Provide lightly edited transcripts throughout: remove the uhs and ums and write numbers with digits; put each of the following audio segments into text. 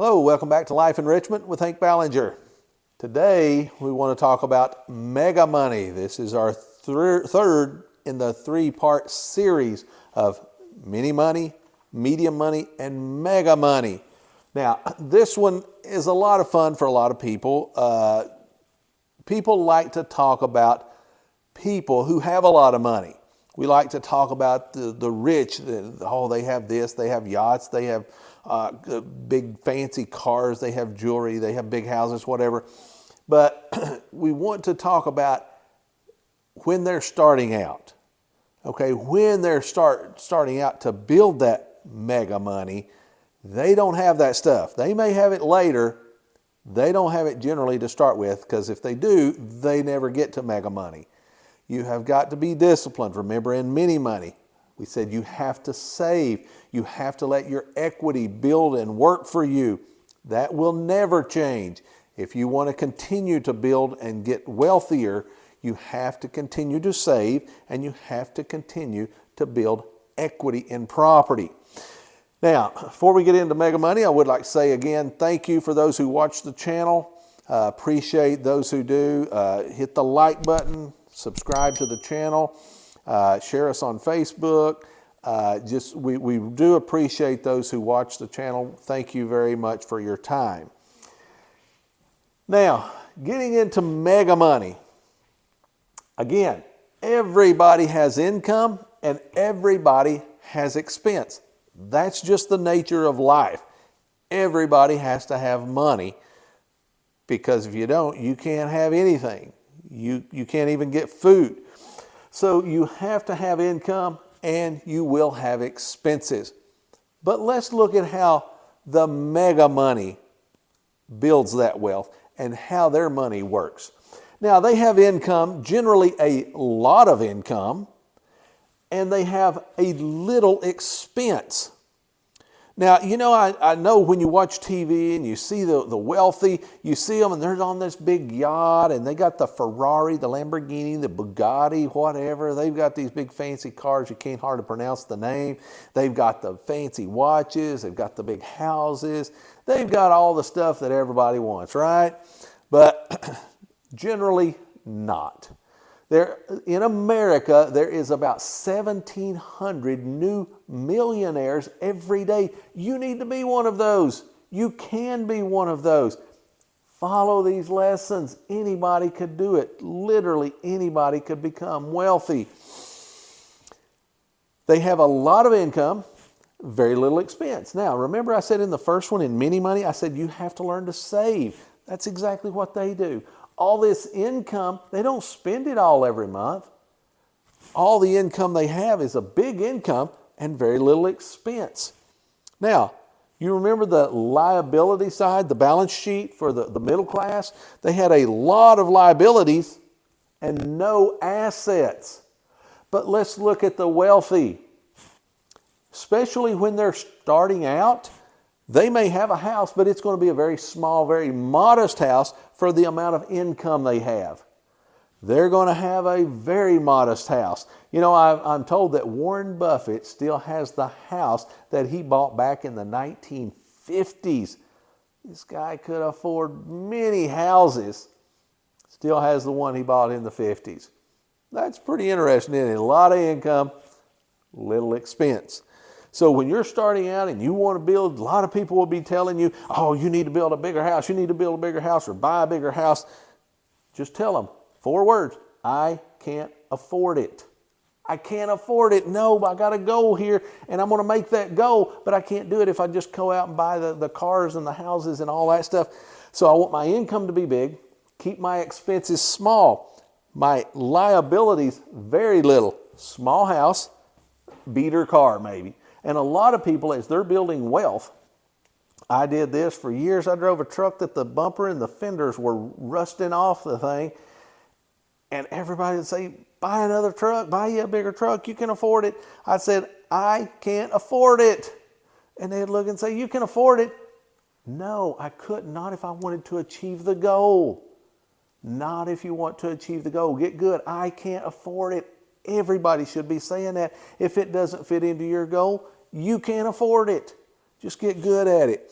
Hello, welcome back to Life Enrichment with Hank Ballinger. Today we want to talk about mega money. This is our third in the three-part series of mini money, medium money, and mega money. Now, this one is a lot of fun for a lot of people. People like to talk about people who have a lot of money. We like to talk about the rich. They have this, they have yachts, they have big fancy cars, they have jewelry, they have big houses, whatever. But we want to talk about when they're starting out. Okay, when they're starting out to build that mega money, they don't have that stuff. They may have it later. They don't have it generally to start with, because if they do, they never get to mega money. You have got to be disciplined. Remember, in mini money, we said you have to save. You have to let your equity build and work for you. That will never change. If you want to continue to build and get wealthier, you have to continue to save, and you have to continue to build equity in property. Now, before we get into mega money, I would like to say again, thank you for those who watch the channel. Appreciate those who do. Hit the like button. Subscribe to the channel, share us on Facebook. We do appreciate those who watch the channel. Thank you very much for your time. Now, getting into mega money. Again, everybody has income and everybody has expense. That's just the nature of life. Everybody has to have money, because if you don't, you can't have anything. You can't even get food. So you have to have income and you will have expenses. But let's look at how the mega money builds that wealth and how their money works. Now, they have income, generally a lot of income, and they have a little expense. Now, you know, I know when you watch TV and you see the wealthy, you see them and they're on this big yacht and they got the Ferrari, the Lamborghini, the Bugatti, whatever. They've got these big fancy cars. You can't hardly pronounce the name. They've got the fancy watches. They've got the big houses. They've got all the stuff that everybody wants, right? But generally not. In America, there is about 1,700 new millionaires every day. You need to be one of those. You can be one of those. Follow these lessons. Anybody could do it. Literally anybody could become wealthy. They have a lot of income, very little expense. Now, remember I said in the first one, in mini money, I said you have to learn to save. That's exactly what they do. All this income, they don't spend it all every month. All the income they have is a big income and very little expense. Now, you remember the liability side, the balance sheet for the middle class? They had a lot of liabilities and no assets. But let's look at the wealthy. Especially when they're starting out, they may have a house, but it's going to be a very small, very modest house for the amount of income they have. They're going to have a very modest house. You know, I'm told that Warren Buffett still has the house that he bought back in the 1950s. This guy could afford many houses. Still has the one he bought in the 50s. That's pretty interesting, isn't it? A lot of income, little expense. So when you're starting out and you want to build, a lot of people will be telling you, oh, you need to build a bigger house. You need to build a bigger house or buy a bigger house. Just tell them 4 words. I can't afford it. I can't afford it. No, I got a goal here and I'm going to make that goal, but I can't do it if I just go out and buy the cars and the houses and all that stuff. So I want my income to be big, keep my expenses small, my liabilities very little. Small house, beater car maybe. And a lot of people, as they're building wealth, I did this for years. I drove a truck that the bumper and the fenders were rusting off the thing. And everybody would say, buy another truck, buy you a bigger truck, you can afford it. I said, I can't afford it. And they'd look and say, you can afford it. No, I could not if I wanted to achieve the goal. Not if you want to achieve the goal. Get good. I can't afford it. Everybody should be saying that. If it doesn't fit into your goal, you can't afford it. Just get good at it.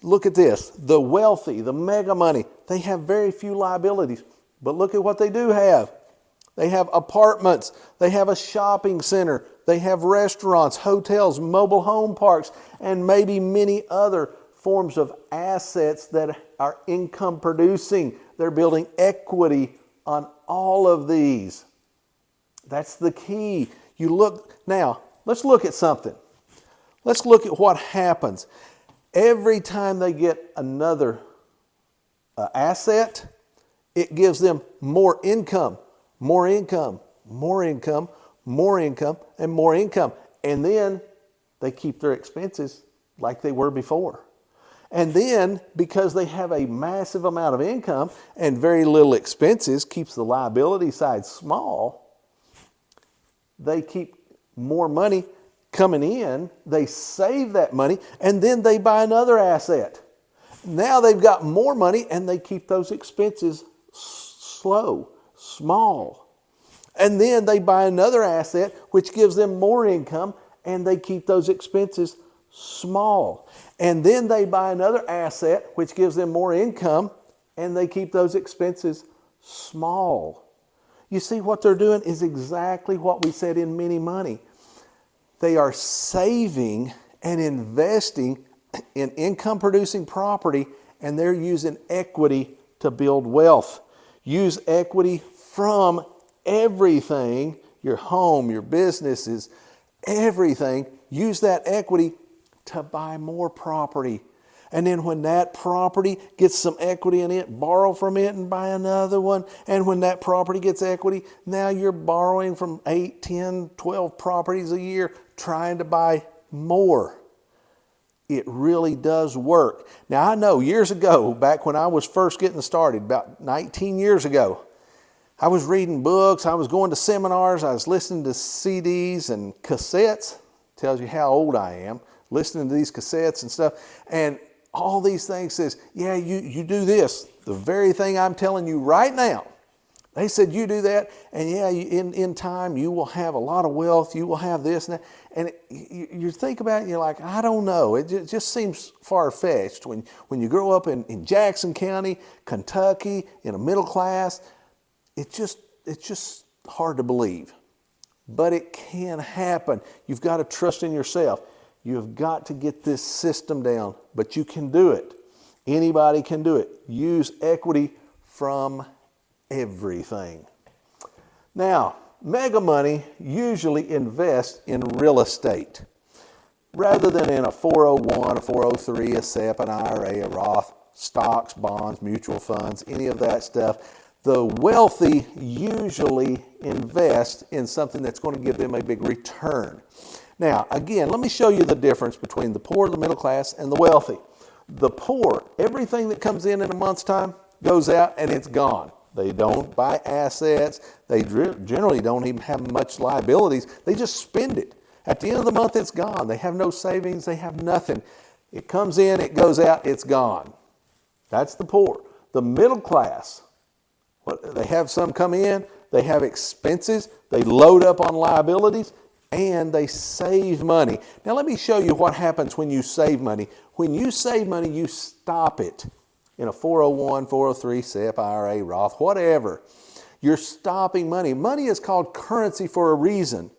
Look at this. The wealthy, the mega money, they have very few liabilities. But look at what they do have. They have apartments. They have a shopping center. They have restaurants, hotels, mobile home parks, and maybe many other forms of assets that are income producing. They're building equity on all of these. That's the key. You look, now, let's look at something. Let's look at what happens. Every time they get another asset, it gives them more income, more income, more income, more income, and more income. And then they keep their expenses like they were before. And then, because they have a massive amount of income and very little expenses, keeps the liability side small, they keep more money coming in, they save that money, and then they buy another asset. Now they've got more money and they keep those expenses small. And then they buy another asset which gives them more income and they keep those expenses small. And then they buy another asset which gives them more income and they keep those expenses small. You see, what they're doing is exactly what we said in mini money. They are saving and investing in income producing property, and they're using equity to build wealth. Use equity from everything, your home, your businesses, everything. Use that equity to buy more property. And then when that property gets some equity in it, borrow from it and buy another one. And when that property gets equity, now you're borrowing from 8, 10, 12 properties a year, trying to buy more. It really does work. Now I know years ago, back when I was first getting started, about 19 years ago, I was reading books, I was going to seminars, I was listening to CDs and cassettes. Tells you how old I am, listening to these cassettes and stuff. And all these things says, yeah, you do this. The very thing I'm telling you right now. They said, you do that, and yeah, in time, you will have a lot of wealth, you will have this and that. And you think about it, and you're like, I don't know. It just seems far-fetched. When you grow up in Jackson County, Kentucky, in a middle class, it's just hard to believe. But it can happen. You've got to trust in yourself. You've got to get this system down, but you can do it. Anybody can do it. Use equity from everything. Now, mega money usually invests in real estate rather than in a 401, a 403, a SEP, an IRA, a Roth, stocks, bonds, mutual funds, any of that stuff. The wealthy usually invest in something that's going to give them a big return. Now, again, let me show you the difference between the poor, the middle class, and the wealthy. The poor, everything that comes in a month's time goes out and it's gone. They don't buy assets. They generally don't even have much liabilities. They just spend it. At the end of the month, it's gone. They have no savings. They have nothing. It comes in, it goes out, it's gone. That's the poor. The middle class, they have some come in, they have expenses, they load up on liabilities, and they save money. Now let me show you what happens when you save money. When you save money, you stop it in a 401, 403, SEP, IRA, Roth, whatever. You're stopping money. Money is called currency for a reason.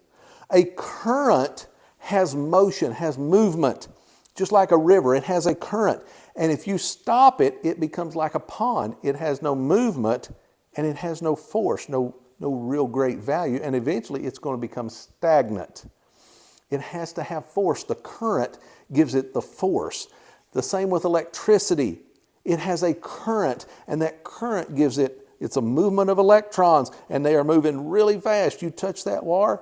A current has motion, has movement. Just like a river, it has a current. And if you stop it, it becomes like a pond. It has no movement and it has no force, no real great value, and eventually it's going to become stagnant. It has to have force. The current gives it the force. The same with electricity. It has a current, and that current gives it's a movement of electrons, and they are moving really fast. You touch that wire,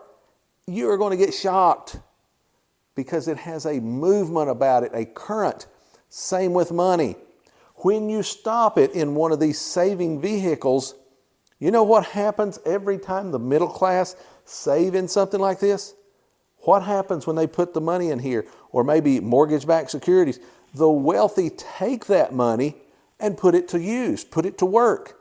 you are going to get shocked because it has a movement about it, a current. Same with money. When you stop it in one of these saving vehicles, you know what happens every time the middle class save in something like this? What happens when they put the money in here, or maybe mortgage-backed securities? The wealthy take that money and put it to use, put it to work.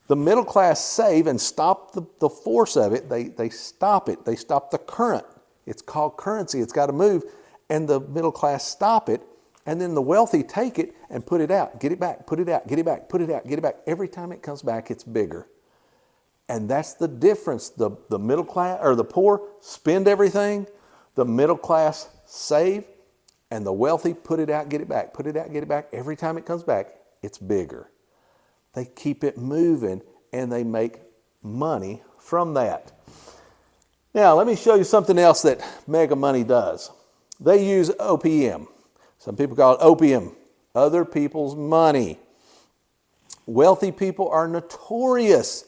The middle class save and stop the force of it. They stop it. They stop the current. It's called currency. It's got to move. And the middle class stop it And then the wealthy take it and put it out, get it back, put it out, get it back, put it out, get it back. Every time it comes back, it's bigger. And that's the difference. The middle class or the poor spend everything, the middle class save, and the wealthy put it out, get it back, put it out, get it back. Every time it comes back, it's bigger. They keep it moving and they make money from that. Now, let me show you something else that Mega Money does. They use OPM. Some people call it opium, other people's money. Wealthy people are notorious.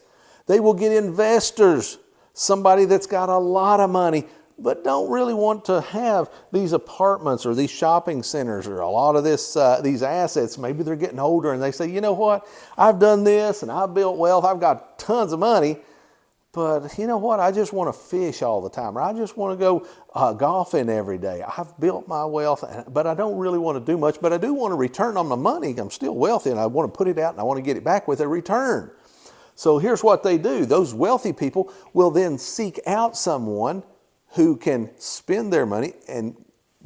They will get investors, somebody that's got a lot of money, but don't really want to have these apartments or these shopping centers or a lot of these assets. Maybe they're getting older and they say, you know what, I've done this and I've built wealth, I've got tons of money, but you know what, I just want to fish all the time, or I just want to go golfing every day. I've built my wealth, but I don't really want to do much, but I do want to return on my money. I'm still wealthy and I want to put it out and I want to get it back with a return. So here's what they do. Those wealthy people will then seek out someone who can spend their money and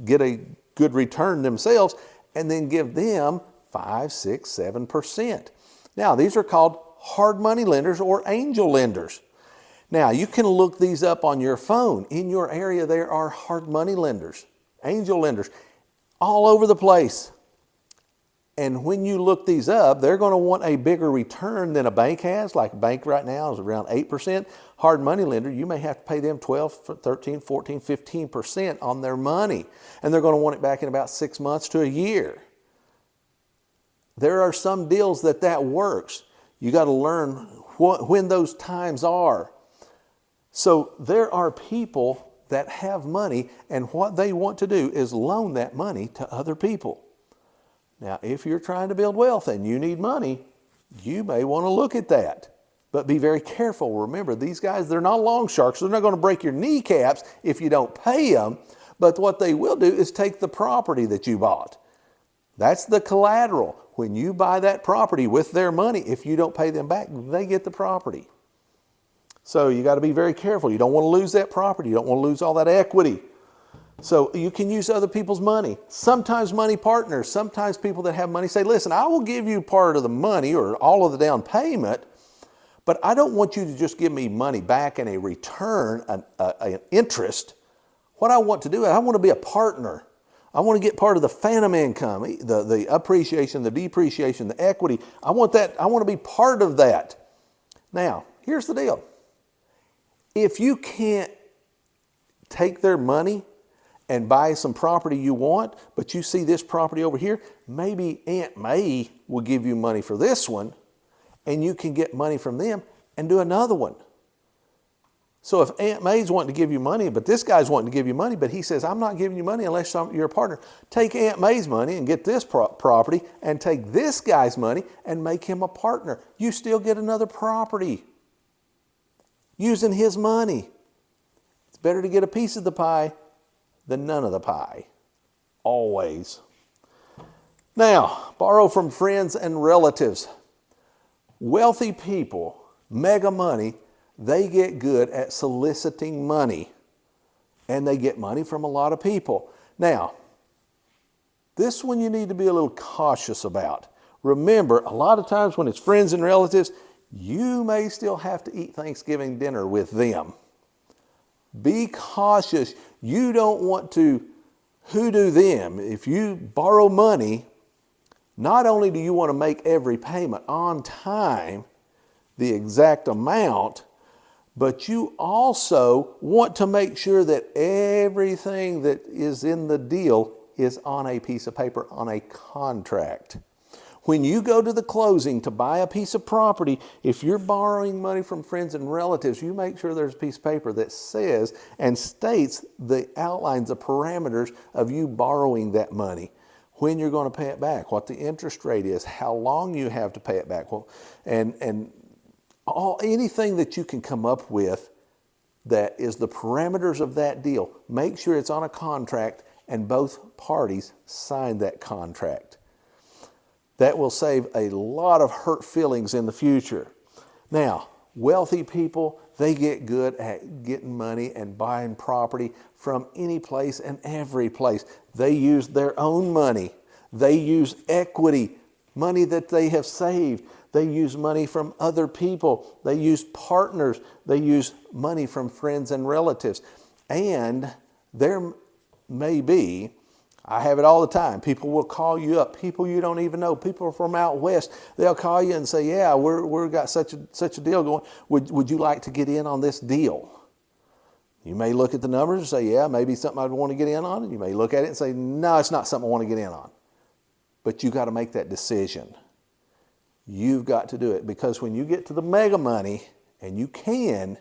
get a good return themselves and then give them 5, 6, 7%. Now, these are called hard money lenders or angel lenders. Now, you can look these up on your phone. In your area, there are hard money lenders, angel lenders, all over the place. And when you look these up, they're going to want a bigger return than a bank has. Like a bank right now is around 8%. Hard money lender, you may have to pay them 12, 13, 14, 15% on their money. And they're going to want it back in about 6 months to a year. There are some deals that works. You got to learn when those times are. So there are people that have money, and what they want to do is loan that money to other people. Now, if you're trying to build wealth and you need money, you may want to look at that. But be very careful. Remember, these guys, they're not long sharks. They're not going to break your kneecaps if you don't pay them. But what they will do is take the property that you bought. That's the collateral. When you buy that property with their money, if you don't pay them back, they get the property. So you got to be very careful. You don't want to lose that property. You don't want to lose all that equity. So you can use other people's money. Sometimes money partners, sometimes people that have money say, listen, I will give you part of the money or all of the down payment, but I don't want you to just give me money back in a return, an interest. What I want to do, I want to be a partner. I want to get part of the phantom income, the appreciation, the depreciation, the equity. I want that. I want to be part of that. Now, here's the deal. If you can't take their money and buy some property you want, but you see this property over here, maybe Aunt May will give you money for this one, and you can get money from them and do another one. So if Aunt May's wanting to give you money, but this guy's wanting to give you money, but he says, I'm not giving you money unless you're a partner. Take Aunt May's money and get this property, and take this guy's money and make him a partner. You still get another property using his money. It's better to get a piece of the pie than none of the pie. Always. Now, borrow from friends and relatives. Wealthy people, mega money, they get good at soliciting money. And they get money from a lot of people. Now, this one you need to be a little cautious about. Remember, a lot of times when it's friends and relatives, you may still have to eat Thanksgiving dinner with them. Be cautious. You don't want to hoodoo them. If you borrow money, not only do you want to make every payment on time, the exact amount, but you also want to make sure that everything that is in the deal is on a piece of paper, on a contract. When you go to the closing to buy a piece of property, if you're borrowing money from friends and relatives, you make sure there's a piece of paper that says and states the outlines, the parameters of you borrowing that money, when you're going to pay it back, what the interest rate is, how long you have to pay it back, and anything that you can come up with that is the parameters of that deal. Make sure it's on a contract and both parties sign that contract. That will save a lot of hurt feelings in the future. Now, wealthy people, they get good at getting money and buying property from any place and every place. They use their own money. They use equity, money that they have saved. They use money from other people. They use partners. They use money from friends and relatives. And there may be, I have it all the time, people will call you up, people you don't even know, people from out west. They'll call you and say, yeah, we've got such a deal going. Would you like to get in on this deal? You may look at the numbers and say, yeah, maybe something I'd want to get in on. And you may look at it and say, no, it's not something I want to get in on. But you got to make that decision. You've got to do it, because when you get to the mega money, and you can,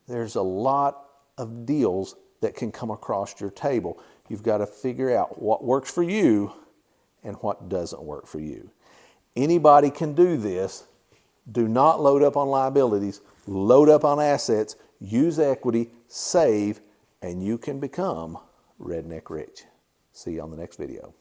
there's a lot of deals that can come across your table. You've got to figure out what works for you and what doesn't work for you. Anybody can do this. Do not load up on liabilities. Load up on assets. Use equity. Save. And you can become redneck rich. See you on the next video.